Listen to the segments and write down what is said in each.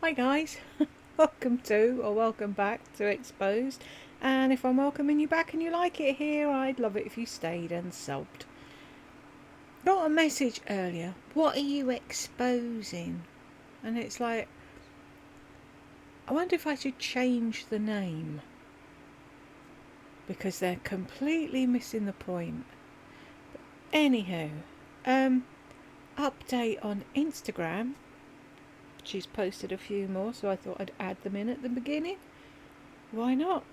Hi guys, welcome to or welcome back to Exposed, and if I'm welcoming you back and you like it here, I'd love it if you stayed and subbed. Got a message earlier, what are you exposing? And it's like, I wonder if I should change the name, because they're completely missing the point. But anyhow, update on Instagram. She's posted a few more, so I thought I'd add them in at the beginning. Why not?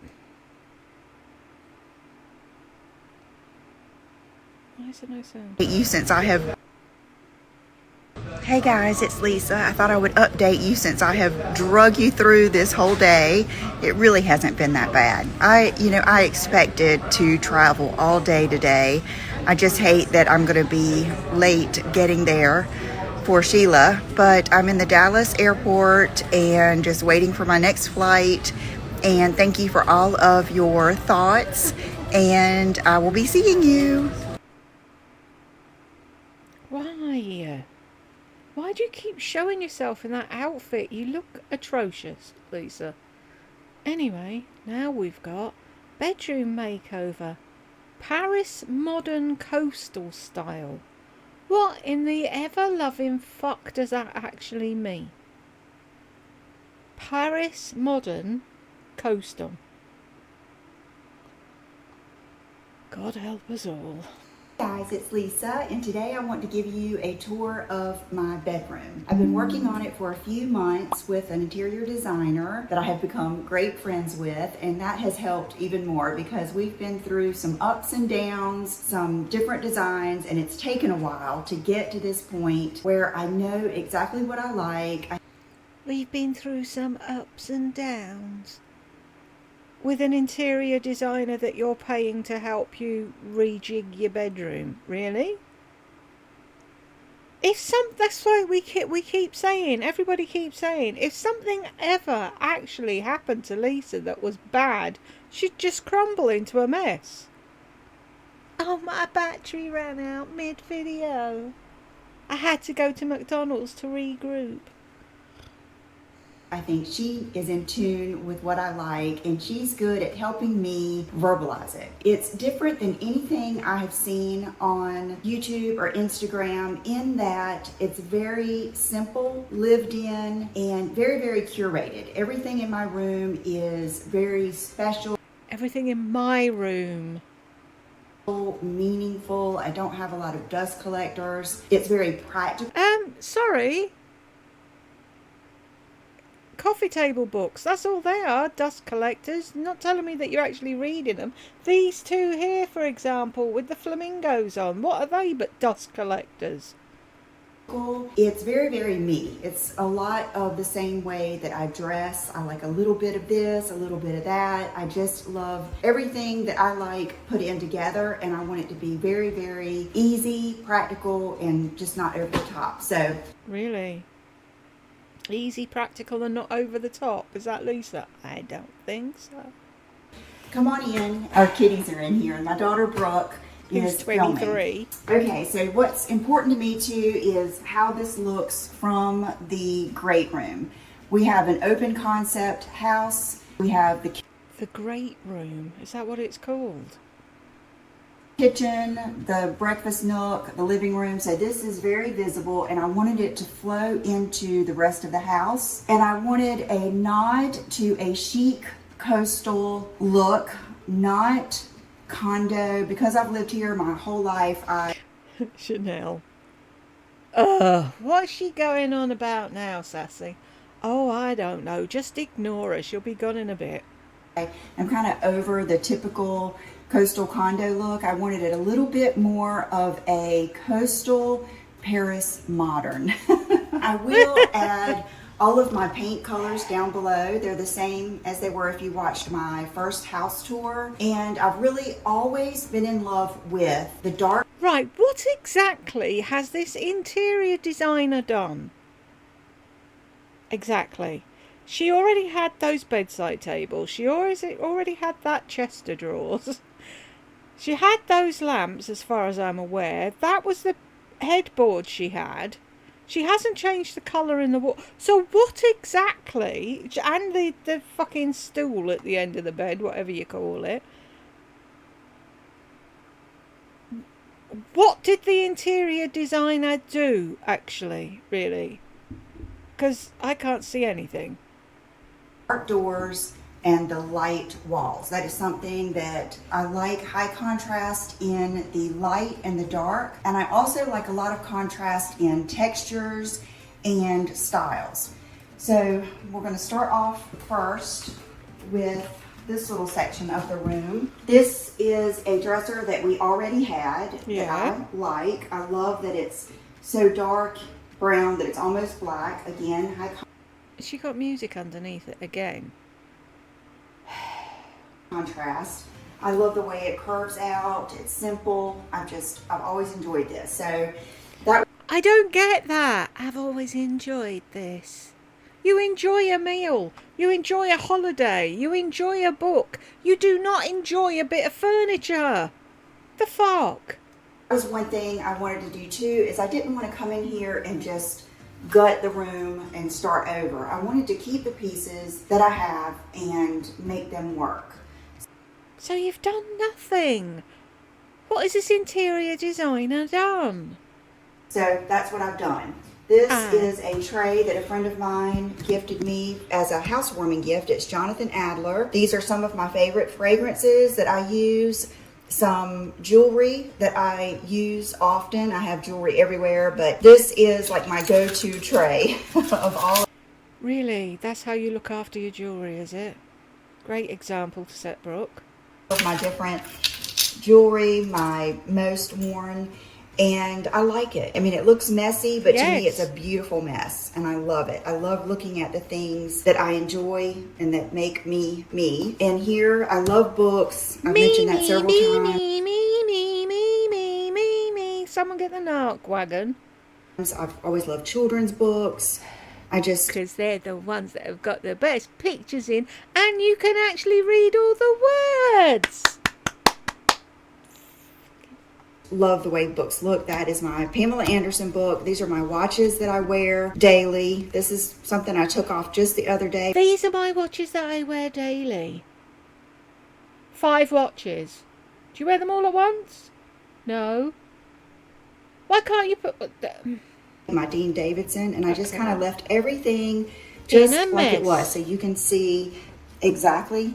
Why is there no sound? You since I have Hey guys, it's Lisa. I thought I would update you since I have drug you through this whole day. It really hasn't been that bad. I expected to travel all day today. I just hate that I'm going to be late getting there for Sheila, but I'm in the Dallas airport and just waiting for my next flight. And thank you for all of your thoughts, and I will be seeing you. Why? Why do you keep showing yourself in that outfit? You look atrocious, Lisa. Anyway, now we've got bedroom makeover. Paris modern coastal style. What in the ever-loving fuck does that actually mean? Paris modern coastal. God help us all. Guys, it's Lisa, and today I want to give you a tour of my bedroom. I've been working on it for a few months with an interior designer that I have become great friends with, and that has helped even more because we've been through some ups and downs, some different designs, and it's taken a while to get to this point where I know exactly what I like. We've been through some ups and downs. With an interior designer that you're paying to help you rejig your bedroom, really? That's why we keep saying, everybody keeps saying, if something ever actually happened to Lisa that was bad, she'd just crumble into a mess. Oh, my battery ran out mid-video. I had to go to McDonald's to regroup. I think she is in tune with what I like, and she's good at helping me verbalize it. It's different than anything I have seen on YouTube or Instagram in that it's very simple, lived in, and very, very curated. Everything in my room is very special. Everything in my room. Meaningful. I don't have a lot of dust collectors. It's very practical. Sorry. Coffee table books, that's all they are, dust collectors. You're not telling me that you're actually reading them. These two here, for example, with the flamingos on, what are they but dust collectors? It's very, very me. It's a lot of the same way that I dress. I like a little bit of this, a little bit of that. I just love everything that I like put in together, and I want it to be very, very easy, practical, and just not over the top. So really? Easy, practical, and not over the top. Is that Lisa? I don't think so. Come on in. Our kitties are in here, and my daughter Brooke is 23. Filming. Okay, so what's important to me too is how this looks from the great room. We have an open concept house. We have the great room. Is that what it's called? Kitchen, the breakfast nook, the living room. So this is very visible, and I wanted it to flow into the rest of the house. And I wanted a nod to a chic coastal look, not condo, because I've lived here my whole life. Chanel. What's she going on about now, Sassy? Oh, I don't know. Just ignore her. She'll be gone in a bit. I'm kind of over the typical coastal condo look. I wanted it a little bit more of a coastal Paris modern. I will add all of my paint colors down below. They're the same as they were if you watched my first house tour. And I've really always been in love with the dark. Right, what exactly has this interior designer done? Exactly. She already had those bedside tables. She already had that chest of drawers. She had those lamps, as far as I'm aware. That was the headboard she had. She hasn't changed the colour in the wall. So what exactly, and the fucking stool at the end of the bed, whatever you call it, what did the interior designer do, actually, really? Because I can't see anything. Dark doors and the light walls. That is something that I like, high contrast in the light and the dark. And I also like a lot of contrast in textures and styles. So we're going to start off first with this little section of the room. This is a dresser that we already had that I like. I love that it's so dark brown that it's almost black. Again, high She got music underneath it again. contrast. I love the way it curves out. It's simple. I've always enjoyed this. So that I don't get that. I've always enjoyed this. You enjoy a meal. You enjoy a holiday. You enjoy a book. You do not enjoy a bit of furniture. The fuck? was one thing I wanted to do too, is I didn't want to come in here and just gut the room and start over. I wanted to keep the pieces that I have and make them work. So you've done nothing. What has this interior designer done? So that's what I've done. This is a tray that a friend of mine gifted me as a housewarming gift. It's Jonathan Adler. These are some of my favorite fragrances that I use. Some jewelry that I use often. I have jewelry everywhere, but this is like my go-to tray of all. Really? That's how you look after your jewelry, is it? Great example to set Brooke. Of my different jewelry, my most worn, and I like it. I mean, it looks messy, but to me it's a beautiful mess, and I love it. I love looking at the things that I enjoy and that make me me. And here, I love books. I've mentioned that several times. Me. Someone get the narc wagon. I've always loved children's books. Because they're the ones that have got the best pictures in, and you can actually read all the words. Love the way books look. That is my Pamela Anderson book. These are my watches that I wear daily. This is something I took off just the other day. These are my watches that I wear daily. 5 watches. Do you wear them all at once? No. Why can't you put... My Dean Davidson, and I just kind of left everything just like it was, so you can see exactly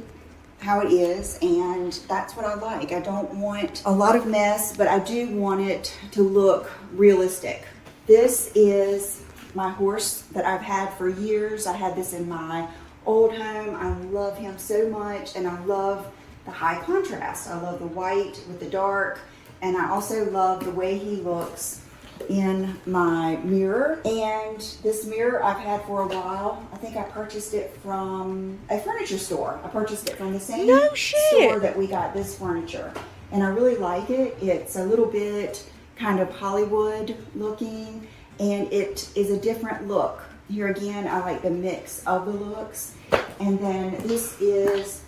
how it is, and that's what I like. I don't want a lot of mess, but I do want it to look realistic. This is my horse that I've had for years. I had this in my old home. I love him so much, and I love the high contrast. I love the white with the dark, and I also love the way he looks in my mirror. And this mirror I've had for a while. I think I purchased it from a furniture store. I purchased it from the same store that we got this furniture, and I really like it. It's a little bit kind of Hollywood looking, and it is a different look. Here again, I like the mix of the looks. And then this is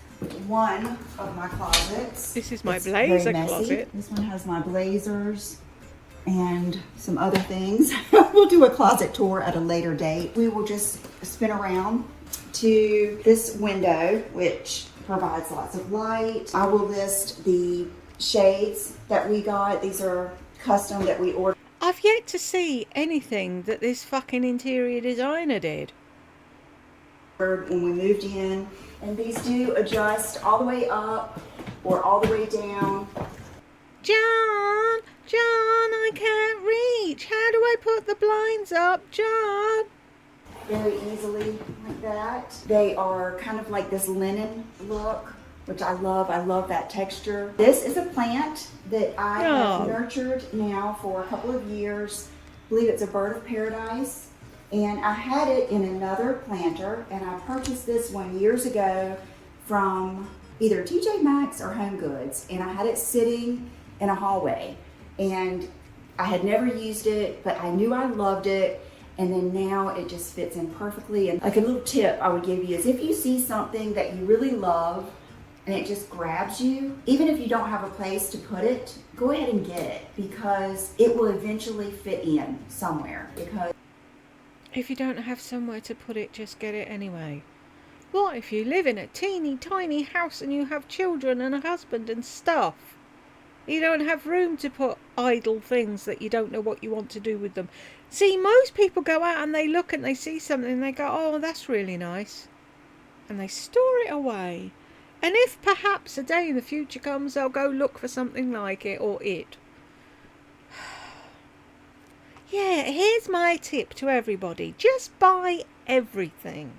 one of my closets. This is my blazer closet. This one has my blazers and some other things. We'll do a closet tour at a later date. We will just spin around to this window, which provides lots of light. I will list the shades that we got. These are custom that we ordered. I've yet to see anything that this fucking interior designer did. When we moved in, and these do adjust all the way up or all the way down. John, I can't reach. How do I put the blinds up, John? Very easily like that. They are kind of like this linen look, which I love. I love that texture. This is a plant that I have nurtured now for a couple of years. I believe it's a bird of paradise. And I had it in another planter, and I purchased this one years ago from either TJ Maxx or Home Goods, and I had it sitting in a hallway, and I had never used it, but I knew I loved it, and then now it just fits in perfectly. And like a little tip I would give you is, if you see something that you really love and it just grabs you, even if you don't have a place to put it, go ahead and get it, because it will eventually fit in somewhere. Because If you don't have somewhere to put it, just get it anyway. What if you live in a teeny tiny house and you have children and a husband and stuff? You don't have room to put idle things that you don't know what you want to do with them. See, most people go out and they look and they see something and they go, oh, that's really nice. And they store it away. And if perhaps a day in the future comes, they'll go look for something like it or it. Yeah, here's my tip to everybody. Just buy everything.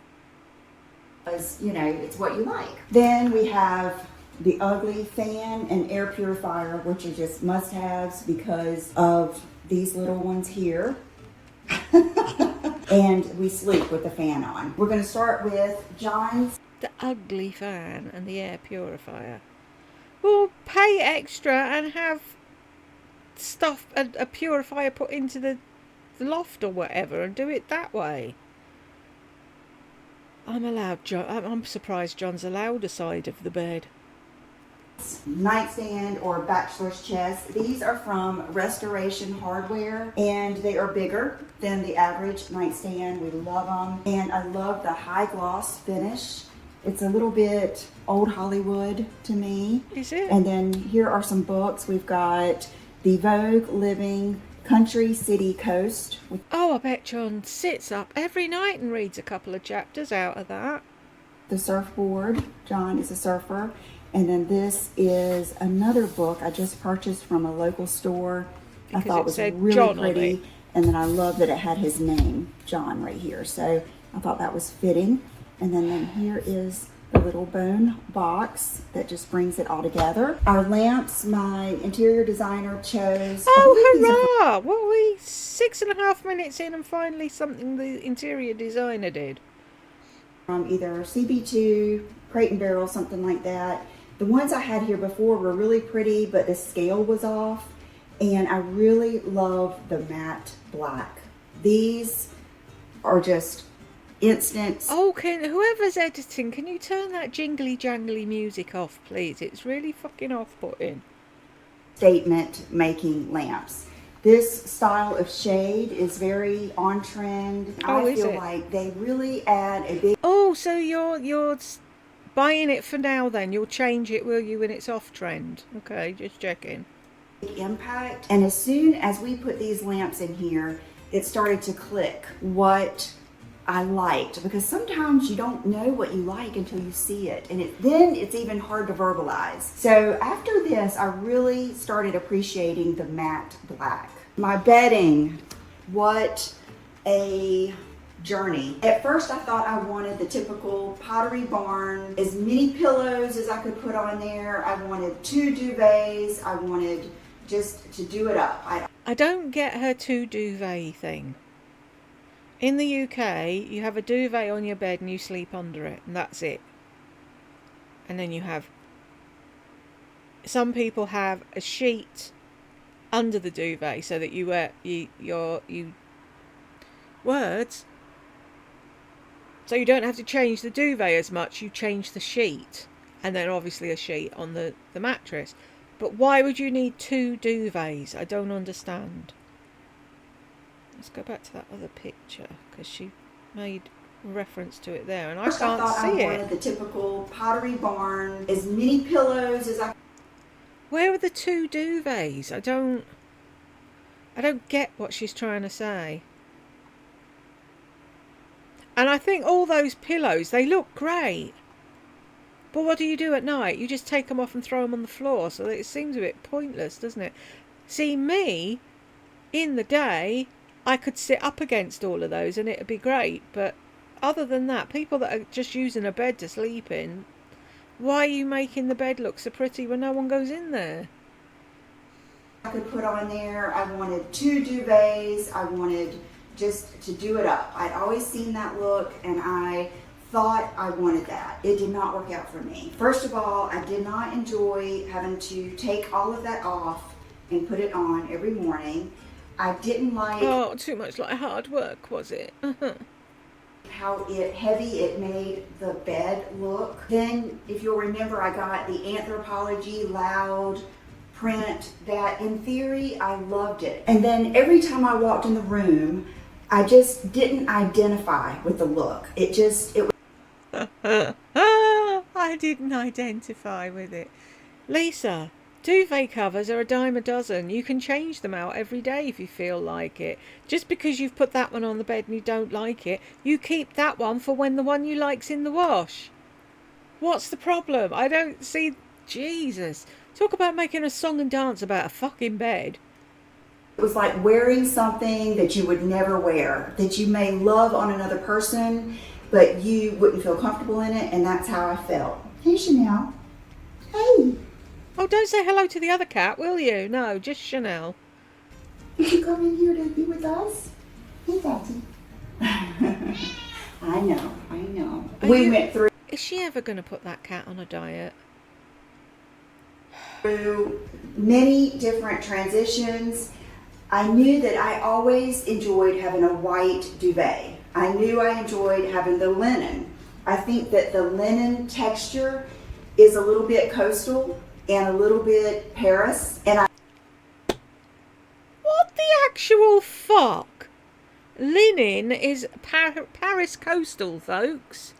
Because, you know, it's what you like. Then we have the ugly fan and air purifier, which are just must-haves because of these little ones here. And we sleep with the fan on. We're going to start with John's. The ugly fan and the air purifier. Well, pay extra and have stuff, a purifier put into the loft or whatever, and do it that way. I'm surprised John's allowed a side of the bed. Nightstand or bachelor's chest. These are from Restoration Hardware, and they are bigger than the average nightstand. We love them, and I love the high gloss finish. It's a little bit old Hollywood to me. Is it? And then here are some books. We've got the Vogue Living Country City Coast. Oh, I bet John sits up every night and reads a couple of chapters out of that. The surfboard. John is a surfer. And then this is another book I just purchased from a local store. I thought it was really John pretty. And then I love that it had his name, John, right here. So I thought that was fitting. And then here is the little bone box that just brings it all together. Our lamps, my interior designer chose. Oh, hurrah! Well, we 6.5 minutes in and finally something the interior designer did. From either CB2, Crate and Barrel, something like that. The ones I had here before were really pretty, but the scale was off. And I really love the matte black. These are just instant. Oh, whoever's editing, can you turn that jingly jangly music off, please? It's really fucking off-putting. Statement making lamps. This style of shade is very on trend. Oh, I feel like they really add a big. Oh, so you're buying it for now then? You'll change it, will you, when it's off trend? Okay, just checking. Impact. And as soon as we put these lamps in here, it started to click what I liked, because sometimes you don't know what you like until you see it, and then it's even hard to verbalize. So after this, I really started appreciating the matte black. My bedding, what a journey. At first I thought I wanted the typical Pottery Barn, as many pillows as I could put on there. I wanted 2 duvets. I wanted just to do it up. I don't get her 2 duvet thing. In the UK, you have a duvet on your bed and you sleep under it, and that's it. And then you have, some people have a sheet under the duvet so that you wear words. So you don't have to change the duvet as much. You change the sheet, and then obviously a sheet on the mattress. But why would you need 2 duvets? I don't understand. Let's go back to that other picture, because she made reference to it there, and I can't see I wanted the typical Pottery Barn, as many pillows as I. Where are the 2 duvets? I don't get what she's trying to say. And I think all those pillows, they look great. But what do you do at night? You just take them off and throw them on the floor, so it seems a bit pointless, doesn't it? See, me, in the day, I could sit up against all of those and it'd be great. But other than that, people that are just using a bed to sleep in, why are you making the bed look so pretty when no one goes in there? I could put on there. I wanted 2 duvets. I wanted just to do it up. I'd always seen that look, and I thought I wanted that. It did not work out for me. First of all, I did not enjoy having to take all of that off and put it on every morning. I didn't like... Oh, too much like hard work, was it? How heavy it made the bed look. Then, if you'll remember, I got the Anthropologie loud print that, in theory, I loved it. And then every time I walked in the room, I just didn't identify with the look. It was. I didn't identify with it. Lisa, duvet covers are a dime a dozen. You can change them out every day if you feel like it. Just because you've put that one on the bed and you don't like it, you keep that one for when the one you like's in the wash. What's the problem? I don't see... Jesus. Talk about making a song and dance about a fucking bed. It was like wearing something that you would never wear, that you may love on another person, but you wouldn't feel comfortable in it, and that's how I felt. Hey, Chanel. Hey. Oh, don't say hello to the other cat, will you? No, just Chanel. Did you come in here to be with us? Hey, Daddy. I know. We went through... Is she ever going to put that cat on a diet? Through many different transitions. I knew that I always enjoyed having a white duvet. I knew I enjoyed having the linen. I think that the linen texture is a little bit coastal and a little bit Paris. And What the actual fuck? Linen is Paris coastal, folks.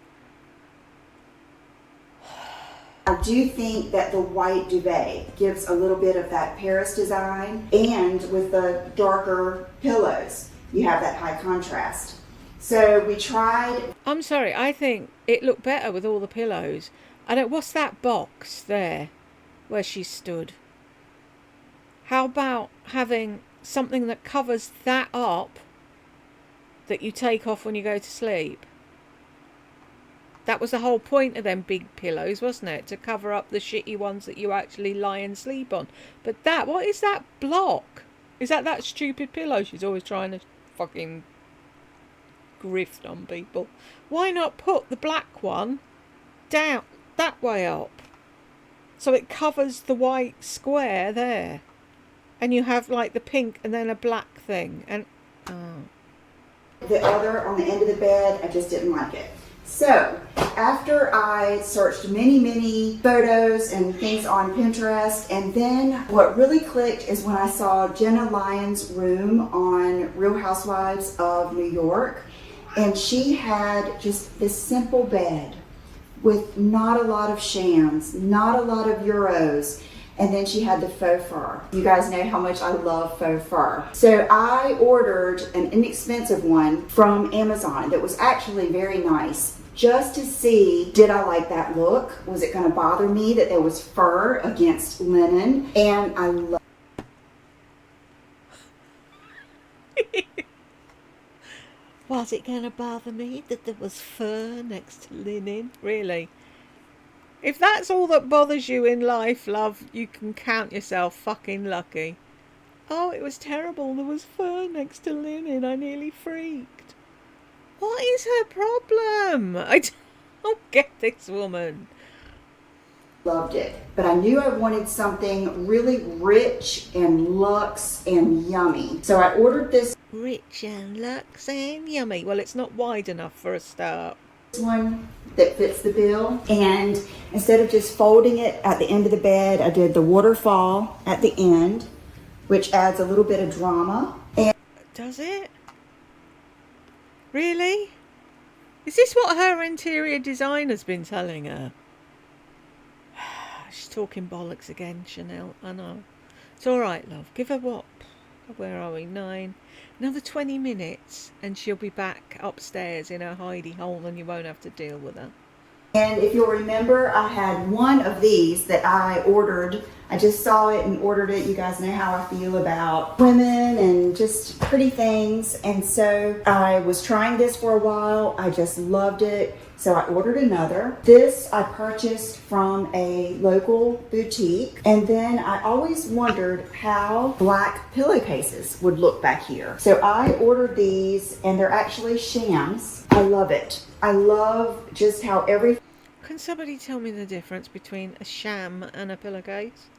I do think that the white duvet gives a little bit of that Paris design, and with the darker pillows, you have that high contrast. So we tried... I'm sorry, I think it looked better with all the pillows. What's that box there where she stood? How about having something that covers that up that you take off when you go to sleep? That was the whole point of them big pillows, wasn't it? To cover up the shitty ones that you actually lie and sleep on. But what is that block? Is that stupid pillow she's always trying to fucking grift on people? Why not put the black one down that way up? So it covers the white square there. And you have like the pink and then a black thing. And the other on the end of the bed, I just didn't like it. So, after I searched many photos and things on Pinterest, and then what really clicked is when I saw Jenna Lyons' room on Real Housewives of New York, and she had just this simple bed with not a lot of shams, not a lot of euros, and then she had the faux fur. You guys know how much I love faux fur. So I ordered an inexpensive one from Amazon that was actually very nice, just to see, did I like that look? Was it gonna bother me that there was fur against linen? And I love... Was it going to bother me that there was fur next to linen? Really? If that's all that bothers you in life, love, you can count yourself fucking lucky. Oh, it was terrible. There was fur next to linen. I nearly freaked. What is her problem? I don't get this woman. Loved it. But I knew I wanted something really rich and luxe and yummy. So I ordered this Rich and luxe and yummy. Well, it's not wide enough for a start. One that fits the bill, and instead of just folding it at the end of the bed, I did the waterfall at the end, which adds a little bit of drama. And does it? Really? Is this what her interior designer's been telling her? She's talking bollocks again, Chanel. I know. It's all right, love. Give her what? Where are we? 9. Another 20 minutes and she'll be back upstairs in her hidey hole and you won't have to deal with her. And if you'll remember, I had one of these that I ordered. I just saw it and ordered it. You guys know how I feel about women and just pretty things. And so I was trying this for a while. I just loved it. So I ordered another. This I purchased from a local boutique. And then I always wondered how black pillowcases would look back here. So I ordered these, and they're actually shams. I love it. I love just how every... Can somebody tell me the difference between a sham and a pillowcase?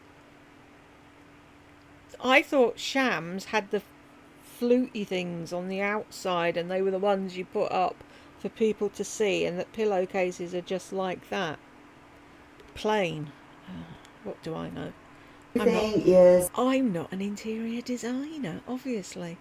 I thought shams had the fluty things on the outside and they were the ones you put up for people to see, and that pillowcases are just like that. Plain. What do I know? I'm not an interior designer, obviously.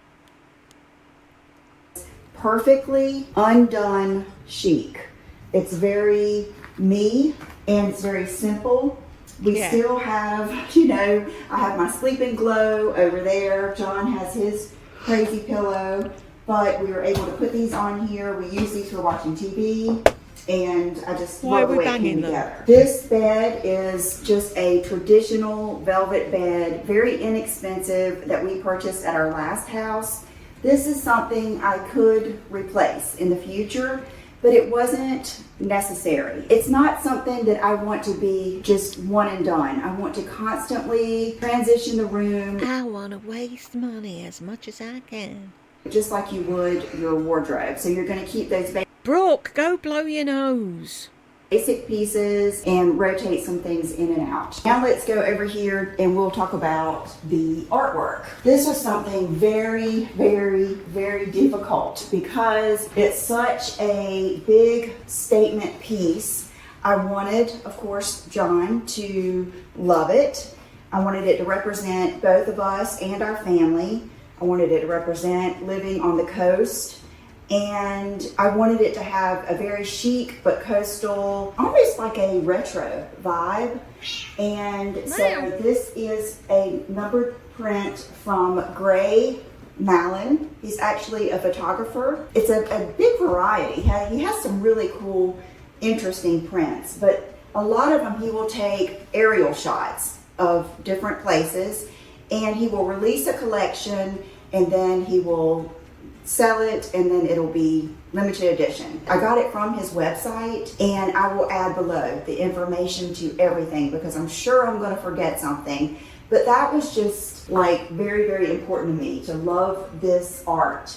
perfectly undone chic. It's very me and it's very simple. We still have, I have my Sleeping Glow over there. John has his crazy pillow, but we were able to put these on here. We use these for watching TV, and I just love the way it came together. This bed is just a traditional velvet bed, very inexpensive, that we purchased at our last house. This is something I could replace in the future, but it wasn't necessary. It's not something that I want to be just one and done. I want to constantly transition the room. I want to waste money as much as I can. Just like you would your wardrobe. So you're going to keep those Brooke, go blow your nose. Basic pieces and rotate some things in and out. Now let's go over here and we'll talk about the artwork. This was something very, very, very difficult because it's such a big statement piece. I wanted, of course, John to love it. I wanted it to represent both of us and our family. I wanted it to represent living on the coast. And I wanted it to have a very chic but coastal, almost like a retro vibe. And so this is a numbered print from Gray Malin. He's actually a photographer. It's a big variety. He has some really cool, interesting prints, but a lot of them he will take aerial shots of different places, and he will release a collection, and then he will sell it, and then it'll be limited edition. I got it from his website, and I will add below the information to everything because I'm sure I'm going to forget something. But that was just like very, very important to me to love this art.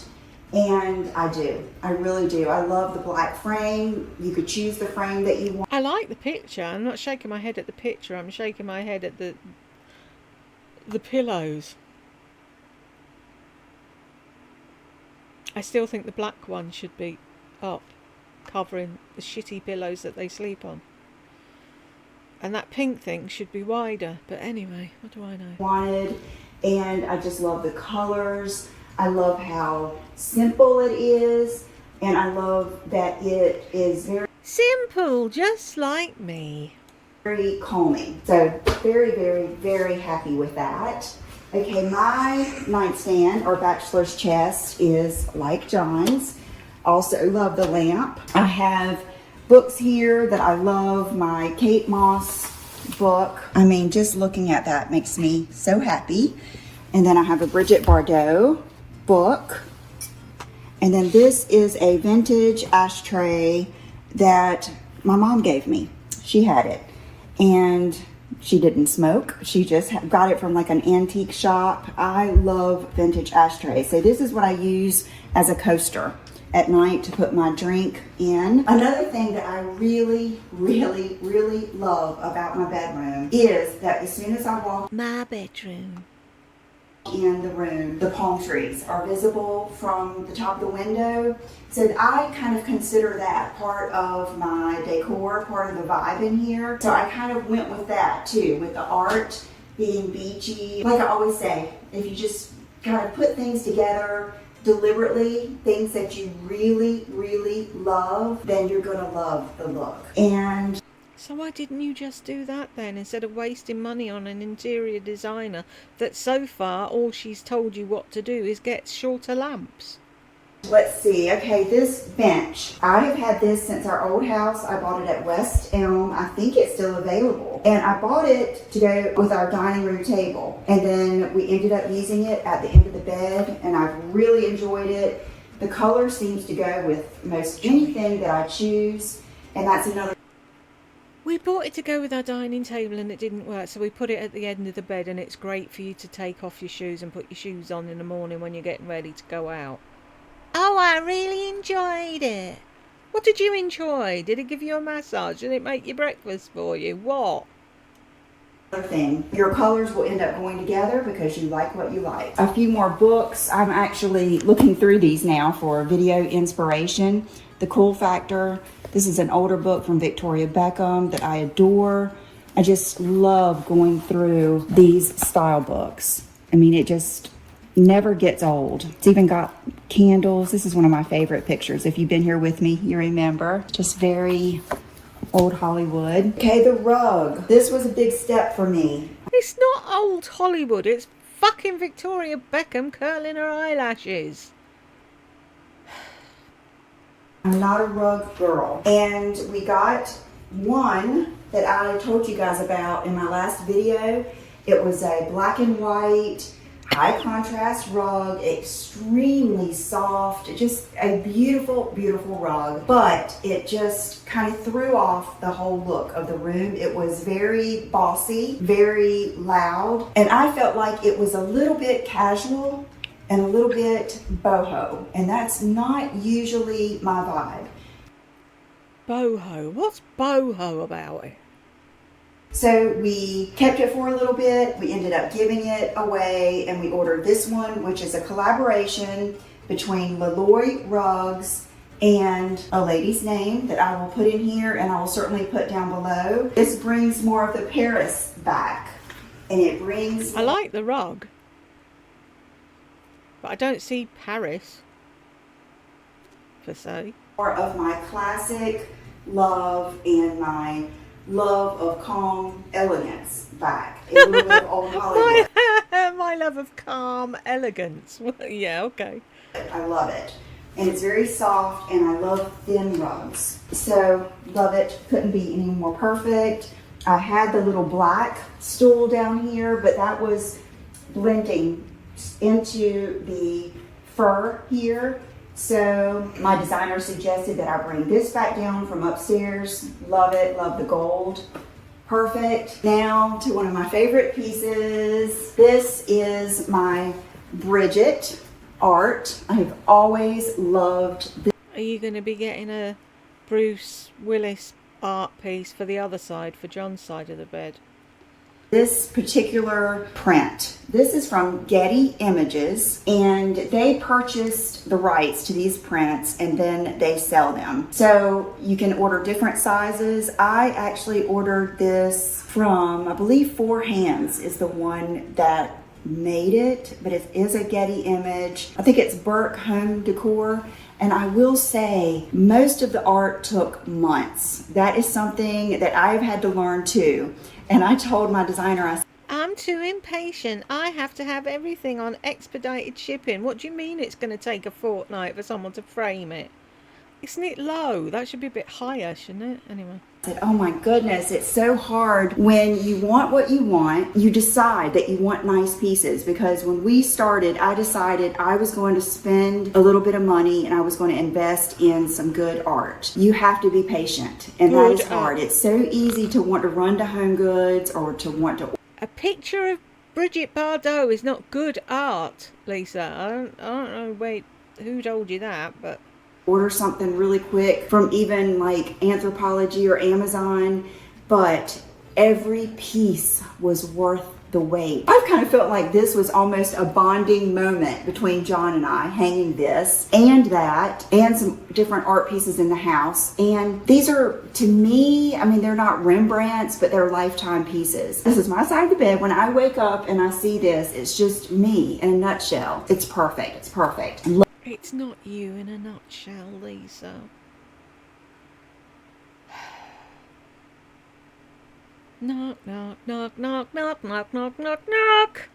And I do. I really do. I love the black frame. You could choose the frame that you want. I like the picture. I'm not shaking my head at the picture. I'm shaking my head at the pillows. I still think the black one should be up, covering the shitty pillows that they sleep on. And that pink thing should be wider. But anyway, what do I know? And I just love the colors. I love how simple it is. And I love that it is very simple, just like me. Very calming. So very, very, very happy with that. Okay, my nightstand or bachelor's chest is like John's. Also love the lamp. I have books here that I love. My Kate Moss book. I mean, just looking at that makes me so happy. And then I have a Bridget Bardot book. And then this is a vintage ashtray that my mom gave me. She had it. And she didn't smoke. She just got it from like an antique shop. I love vintage ashtrays. So this is what I use as a coaster at night to put my drink in. Another thing that I really, really, really love about my bedroom is that as soon as I walk my bedroom in the room, the palm trees are visible from the top of the window. So I kind of consider that part of my decor, part of the vibe in here. So I kind of went with that too, with the art being beachy. Like I always say, if you just kind of put things together deliberately, things that you really, really love, then you're gonna love the look. And so why didn't you just do that then, instead of wasting money on an interior designer that so far all she's told you what to do is get shorter lamps? Let's see. Okay, this bench. I have had this since our old house. I bought it at West Elm. I think it's still available. And I bought it to go with our dining room table. And then we ended up using it at the end of the bed, and I've really enjoyed it. The color seems to go with most anything that I choose, and that's another. We bought it to go with our dining table and it didn't work, so we put it at the end of the bed, and it's great for you to take off your shoes and put your shoes on in the morning when you're getting ready to go out. Oh, I really enjoyed it. What did you enjoy? Did it give you a massage? Did it make your breakfast for you? What? Other thing, your colors will end up going together because you like what you like. A few more books. I'm actually looking through these now for video inspiration. The Cool Factor. This is an older book from Victoria Beckham that I adore. I just love going through these style books. I mean, it just, never gets old. It's even got candles. This is one of my favorite pictures. If you've been here with me, you remember. Just very old Hollywood. Okay, the rug. This was a big step for me. It's not old Hollywood, it's fucking Victoria Beckham curling her eyelashes. I'm not a rug girl. And we got one that I told you guys about in my last video. It was a black and white, high contrast rug, extremely soft, just a beautiful, beautiful rug. But it just kind of threw off the whole look of the room. It was very bossy, very loud, and I felt like it was a little bit casual and a little bit boho, and that's not usually my vibe. Boho? What's boho about it? So we kept it for a little bit, we ended up giving it away, and we ordered this one, which is a collaboration between Leloy Rugs and a lady's name that I will put in here and I will certainly put down below. This brings more of the Paris back, and it brings... I like the rug, but I don't see Paris, per se. More of my classic love and my love of calm elegance back. A little bit of old Hollywood. My love of calm elegance. Yeah, okay. I love it. And it's very soft, and I love thin rugs. So, love it. Couldn't be any more perfect. I had the little black stool down here, but that was blending into the fur here. So my designer suggested that I bring this back down from upstairs. Love it, love the gold. Perfect. Now to one of my favorite pieces. This is my Bridget art. I've always loved this. Are you going to be getting a Bruce Willis art piece for the other side, for John's side of the bed? This particular print. This is from Getty Images, and they purchased the rights to these prints and then they sell them. So you can order different sizes. I actually ordered this from, I believe, Four Hands is the one that made it, but it is a Getty image. I think it's Burke Home Decor. And I will say, most of the art took months. That is something that I've had to learn too. And I told my designer, I'm too impatient. I have to have everything on expedited shipping. What do you mean it's going to take a fortnight for someone to frame it? Isn't it low? That should be a bit higher, shouldn't it? Anyway. I said, oh my goodness, it's so hard when you want what you want. You decide that you want nice pieces, because when we started, I decided I was going to spend a little bit of money and I was going to invest in some good art. You have to be patient, and that is hard. It's so easy to want to run to Home Goods or to want to... A picture of Brigitte Bardot is not good art, Lisa. I don't know, wait, who told you that, but... order something really quick from even like Anthropologie or Amazon, but every piece was worth the wait. I've kind of felt like this was almost a bonding moment between John and I, hanging this and that and some different art pieces in the house. And these are, to me, I mean, they're not Rembrandts, but they're lifetime pieces. This is my side of the bed. When I wake up and I see this, it's just me in a nutshell. It's perfect. It's perfect. It's not you in a nutshell, Lisa. Knock, knock, knock, knock, knock, knock, knock, knock, knock.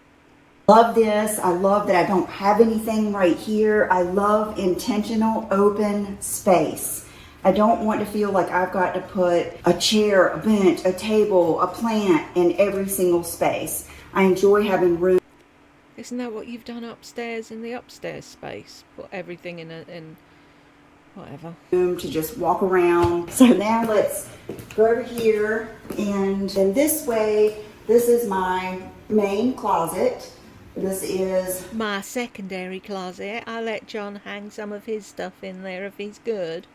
Love this. I love that I don't have anything right here. I love intentional open space. I don't want to feel like I've got to put a chair, a bench, a table, a plant in every single space. I enjoy having room. Isn't that what you've done upstairs in the upstairs space? Put everything in whatever. Room to just walk around. So now let's go over here, and then this way, this is my main closet. This is my secondary closet. I let John hang some of his stuff in there if he's good.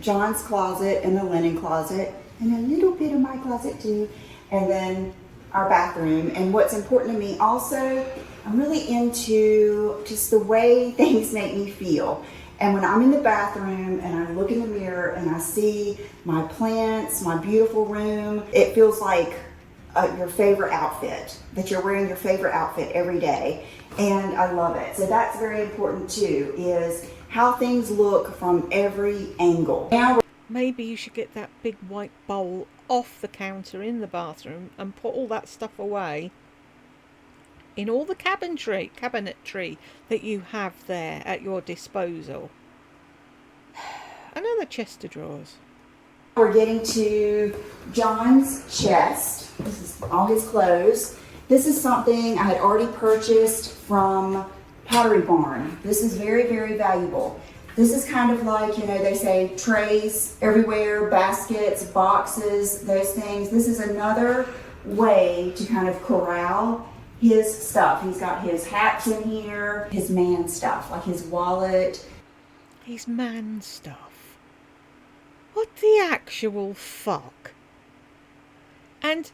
John's closet and the linen closet, and a little bit of my closet too, and then our bathroom. And what's important to me also, I'm really into just the way things make me feel. And when I'm in the bathroom and I look in the mirror and I see my plants, my beautiful room, it feels like your favorite outfit, that you're wearing your favorite outfit every day. And I love it. So that's very important too, is how things look from every angle. Now, maybe you should get that big white bowl off the counter in the bathroom and put all that stuff away in all the cabinetry that you have there at your disposal. Another chest of drawers. We're getting to John's chest. This is all his clothes. This is something I had already purchased from Pottery Barn. This is very, very valuable. This is kind of like, you know, they say trays everywhere, baskets, boxes, those things. This is another way to kind of corral his stuff. He's got his hats in here, his man stuff, like his wallet. His man stuff. What the actual fuck? And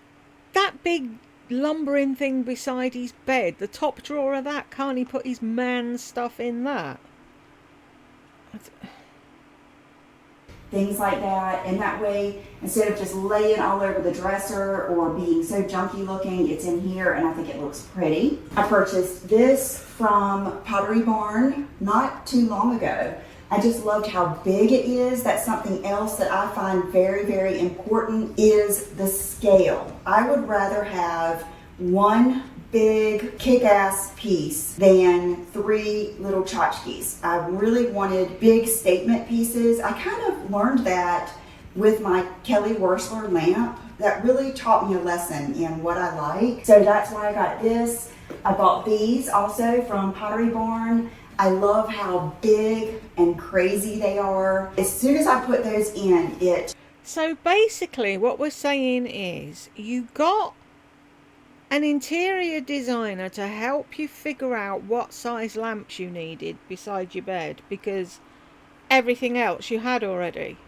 that big lumbering thing beside his bed, the top drawer of that, can't he put his man stuff in that? Things like that, and that way, instead of just laying all over the dresser or being so junky looking, it's in here, and I think it looks pretty. I purchased this from Pottery Barn not too long ago. I just loved how big it is. That's something else that I find very, very important, is the scale. I would rather have one big kick-ass piece than 3 little tchotchkes. I really wanted big statement pieces. I kind of learned that with my Kelly Wearstler lamp. That really taught me a lesson in what I like. So that's why I got this. I bought these also from Pottery Barn. I love how big and crazy they are. As soon as I put those in, it... So basically what we're saying is you got an interior designer to help you figure out what size lamps you needed beside your bed, because everything else you had already.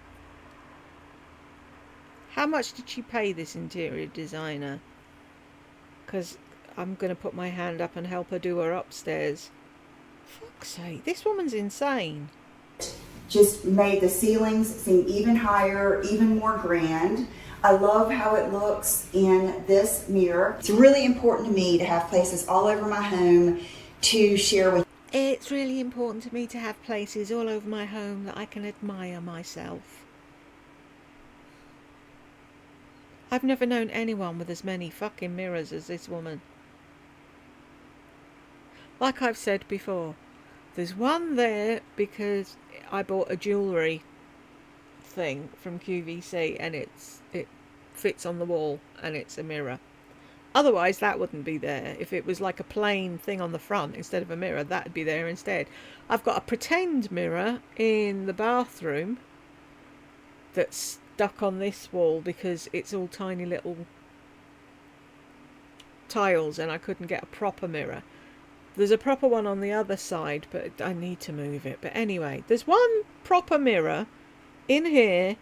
How much did she pay this interior designer? Because I'm going to put my hand up and help her do her upstairs. Fuck's sake, this woman's insane. Just made the ceilings seem even higher, even more grand. I love how it looks in this mirror. It's really important to me to have places all over my home to share with. It's really important to me to have places all over my home that I can admire myself. I've never known anyone with as many fucking mirrors as this woman. Like I've said before, there's one there because I bought a jewellery thing from QVC and it fits on the wall and it's a mirror. Otherwise that wouldn't be there. If it was like a plain thing on the front instead of a mirror, that'd be there instead. I've got a pretend mirror in the bathroom that's stuck on this wall because it's all tiny little tiles and I couldn't get a proper mirror. There's a proper one on the other side, but I need to move it. But anyway, there's one proper mirror in here,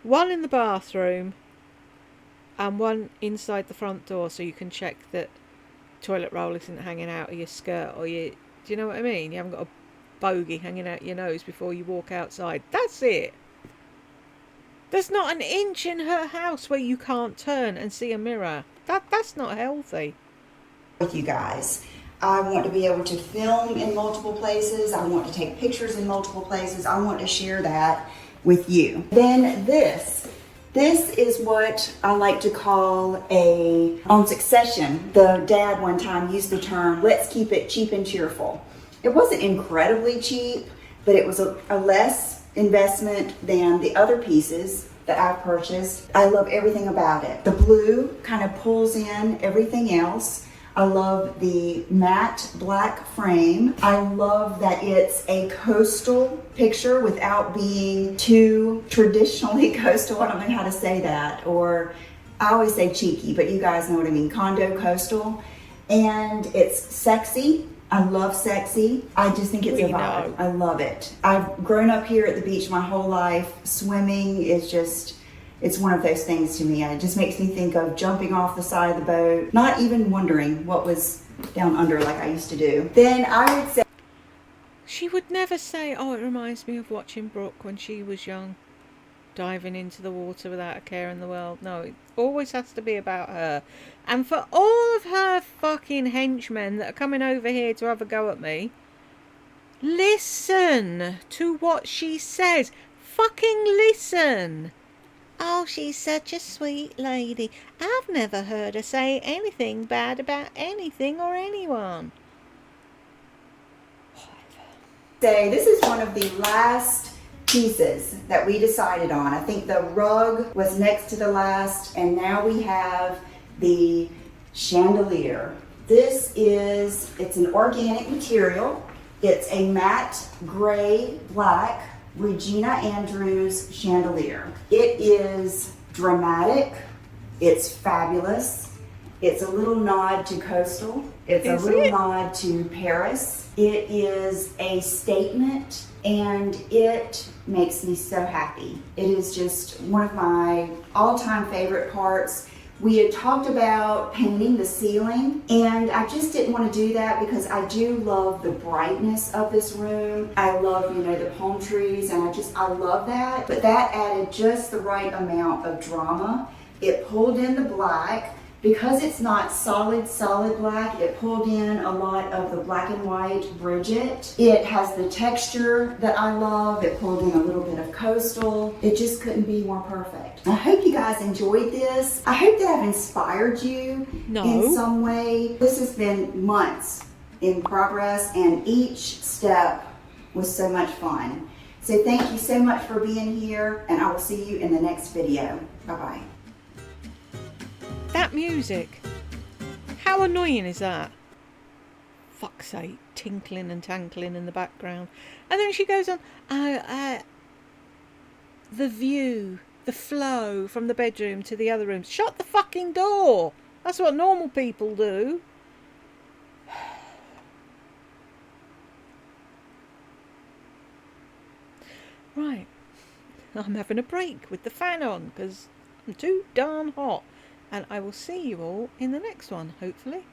one in the bathroom, and one inside the front door, so you can check that toilet roll isn't hanging out of your skirt or your... Do you know what I mean? You haven't got a bogey hanging out your nose before you walk outside. That's it. There's not an inch in her house where you can't turn and see a mirror. That's not healthy. With you guys. I want to be able to film in multiple places. I want to take pictures in multiple places. I want to share that with you. Then this is what I like to call on Succession. The dad one time used the term, let's keep it cheap and cheerful. It wasn't incredibly cheap, but it was a less investment than the other pieces that I've purchased. I love everything about it. The blue kind of pulls in everything else. I love the matte black frame. I love that it's a coastal picture without being too traditionally coastal. I don't know how to say that. Or I always say cheeky, but you guys know what I mean. Condo coastal. And it's sexy. I love sexy. I just think it's a vibe. I love it. I've grown up here at the beach my whole life. Swimming is just... it's one of those things to me. It just makes me think of jumping off the side of the boat, not even wondering what was down under like I used to do. Then I would say... She would never say, oh, it reminds me of watching Brooke when she was young. diving into the water without a care in the world. No, it always has to be about her. And for all of her fucking henchmen that are coming over here to have a go at me, listen to what she says. Fucking listen. Oh, she's such a sweet lady. I've never heard her say anything bad about anything or anyone. So this is one of the last pieces that we decided on. I think the rug was next to the last, and now we have the chandelier. It's an organic material. It's a matte gray black Regina Andrews chandelier. It is dramatic. It's fabulous. It's a little nod to coastal. It's a little nod to Paris. It is a statement, and it makes me so happy. It is just one of my all-time favorite parts. We had talked about painting the ceiling, and I just didn't want to do that because I do love the brightness of this room. I love, the palm trees, and I love that. But that added just the right amount of drama. It pulled in the black. Because it's not solid black, it pulled in a lot of the black and white Bridget. It has the texture that I love. It pulled in a little bit of coastal. It just couldn't be more perfect. I hope you guys enjoyed this. I hope that I've inspired you in some way. This has been months in progress, and each step was so much fun. So thank you so much for being here, and I will see you in the next video. Bye-bye. That music, how annoying is that? Fuck's sake, tinkling and tankling in the background. And then she goes on, the view, the flow from the bedroom to the other rooms. Shut the fucking door. That's what normal people do. Right, I'm having a break with the fan on because I'm too darn hot. And I will see you all in the next one, hopefully.